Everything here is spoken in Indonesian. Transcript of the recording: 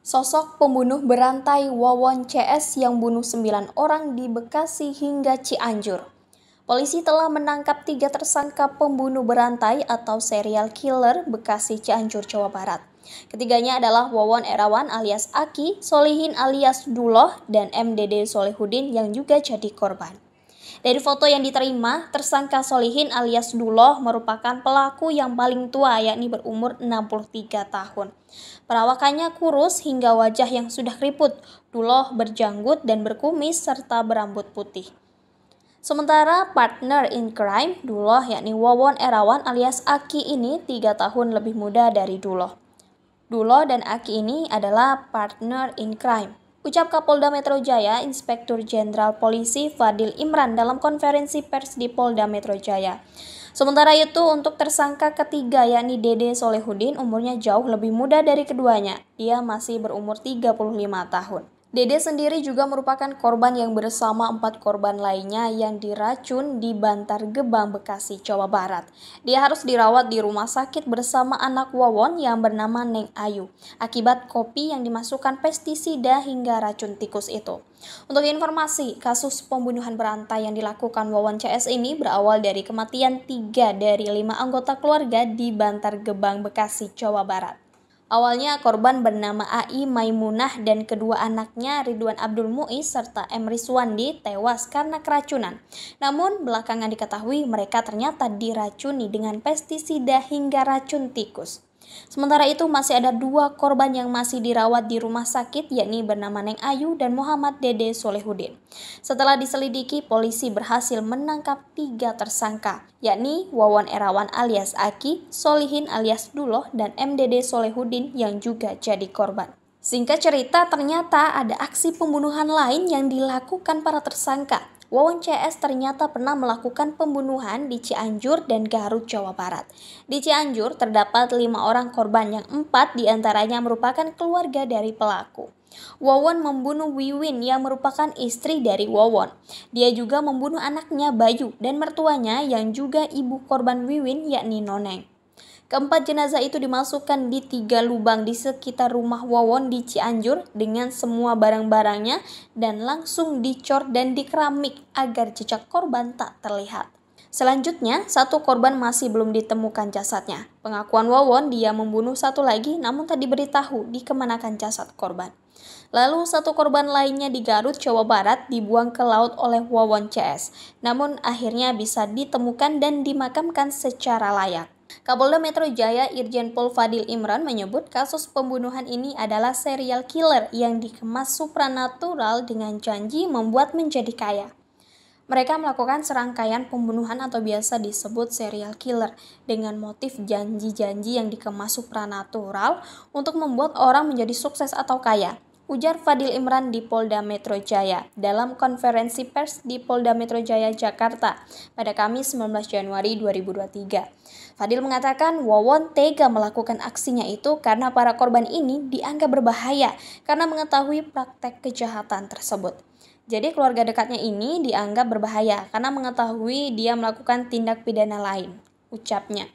Sosok pembunuh berantai Wawon CS yang bunuh 9 orang di Bekasi hingga Cianjur. Polisi telah menangkap 3 tersangka pembunuh berantai atau serial killer Bekasi Cianjur, Jawa Barat. Ketiganya adalah Wawon Erawan alias Aki, Solihin alias Duloh, dan MDD Solehudin yang juga jadi korban. Dari foto yang diterima, tersangka Solihin alias Duloh merupakan pelaku yang paling tua, yakni berumur 63 tahun. Perawakannya kurus hingga wajah yang sudah keriput. Duloh berjanggut dan berkumis serta berambut putih. Sementara partner in crime Duloh, yakni Wawon Erawan alias Aki ini 3 tahun lebih muda dari Duloh. Duloh dan Aki ini adalah partner in crime, ucap Kapolda Metro Jaya Inspektur Jenderal Polisi Fadil Imran dalam konferensi pers di Polda Metro Jaya. Sementara itu untuk tersangka ketiga yakni Dede Solehudin umurnya jauh lebih muda dari keduanya. Dia masih berumur 35 tahun. Dede sendiri juga merupakan korban yang bersama 4 korban lainnya yang diracun di Bantar Gebang, Bekasi, Jawa Barat. Dia harus dirawat di rumah sakit bersama anak Wawon yang bernama Neng Ayu akibat kopi yang dimasukkan pestisida hingga racun tikus itu. Untuk informasi, kasus pembunuhan berantai yang dilakukan Wawon CS ini berawal dari kematian 3 dari 5 anggota keluarga di Bantar Gebang, Bekasi, Jawa Barat. Awalnya korban bernama AI Maimunah dan kedua anaknya Ridwan Abdul Muiz serta M. Rizwandi tewas karena keracunan. Namun belakangan diketahui mereka ternyata diracuni dengan pestisida hingga racun tikus. Sementara itu masih ada 2 korban yang masih dirawat di rumah sakit yakni bernama Neng Ayu dan Muhammad Dede Solehudin. Setelah diselidiki, polisi berhasil menangkap 3 tersangka yakni Wawon Erawan alias Aki, Solihin alias Duloh, dan MDD Solehudin yang juga jadi korban. Singkat cerita, ternyata ada aksi pembunuhan lain yang dilakukan para tersangka. Wawon CS ternyata pernah melakukan pembunuhan di Cianjur dan Garut, Jawa Barat. Di Cianjur terdapat 5 orang korban yang 4 diantaranya merupakan keluarga dari pelaku. Wawon membunuh Wiwin yang merupakan istri dari Wawon. Dia juga membunuh anaknya Bayu dan mertuanya yang juga ibu korban Wiwin yakni Noneng. Keempat jenazah itu dimasukkan di 3 lubang di sekitar rumah Wawon di Cianjur dengan semua barang-barangnya dan langsung dicor dan dikeramik agar jejak korban tak terlihat. Selanjutnya, 1 korban masih belum ditemukan jasadnya. Pengakuan Wawon, dia membunuh 1 lagi namun tak diberitahu dikemanakan jasad korban. Lalu 1 korban lainnya di Garut, Jawa Barat dibuang ke laut oleh Wawon CS. Namun akhirnya bisa ditemukan dan dimakamkan secara layak. Kapolda Metro Jaya Irjen Pol Fadil Imran menyebut kasus pembunuhan ini adalah serial killer yang dikemas supranatural dengan janji membuat menjadi kaya. Mereka melakukan serangkaian pembunuhan atau biasa disebut serial killer dengan motif janji-janji yang dikemas supranatural untuk membuat orang menjadi sukses atau kaya, ujar Fadil Imran di Polda Metro Jaya dalam konferensi pers di Polda Metro Jaya, Jakarta pada Kamis 19 Januari 2023. Fadil mengatakan Wawon tega melakukan aksinya itu karena para korban ini dianggap berbahaya karena mengetahui praktek kejahatan tersebut. Jadi keluarga dekatnya ini dianggap berbahaya karena mengetahui dia melakukan tindak pidana lain, ucapnya.